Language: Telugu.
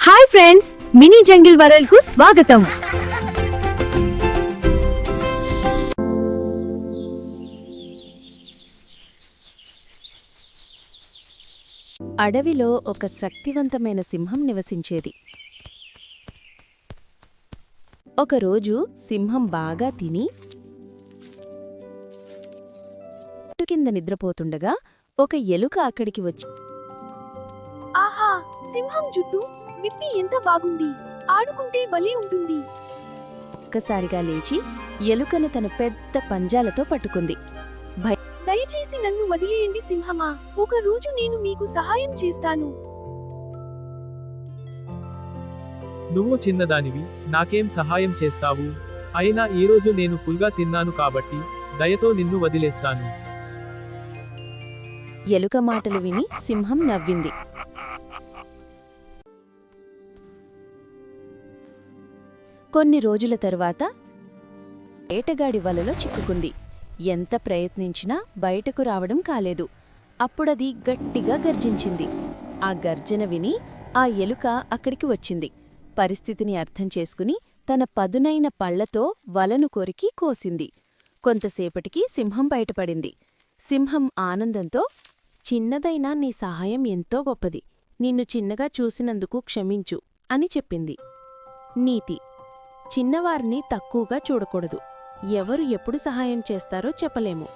Hi friends, mini jungle world కు స్వాగతం. అడవిలో ఒక శక్తివంతమైన సింహం నివసించేది. ఒకరోజు సింహం బాగా తిని చెట్టు కింద నిద్రపోతుండగా ఒక ఎలుక అక్కడికి వచ్చి, ఆహా, సింహం జుట్టు విప్పి ఎంత బాగుంది, ఆడుకుంటే భలే ఉంటుంది. ఒక్కసారిగా లేచి ఎలుకను తన పెద్ద పంజాలతో పట్టుకుంది. దయచేసి నన్ను వదిలేయండి సింహమా, ఒక రోజు నేను మీకు సహాయం చేస్తాను. నువ్వు చిన్నదానివి, నాకేం సహాయం చేస్తావు? అయినా ఈరోజు నేను ఫుల్గా తిన్నాను కాబట్టి దయతో నిన్ను వదిలేస్తాను. ఎలుక మాటలు విని సింహం నవ్వింది. కొన్ని రోజుల తరువాత వేటగాడి వలలో చిక్కుకుంది. ఎంత ప్రయత్నించినా బయటకు రావడం కాలేదు. అప్పుడది గట్టిగా గర్జించింది. ఆ గర్జన విని ఆ ఎలుక అక్కడికి వచ్చింది. పరిస్థితిని అర్థం చేసుకుని తన పదునైన పళ్లతో వలను కొరికి కోసింది. కొంతసేపటికి సింహం బయటపడింది. సింహం ఆనందంతో, చిన్నదైనా నీ సహాయం ఎంతో గొప్పది. నిన్ను చిన్నగా చూసినందుకు క్షమించు అని చెప్పింది. నీతి: చిన్నవారిని తక్కువగా చూడకూడదు. ఎవరు ఎప్పుడు సహాయం చేస్తారో చెప్పలేము.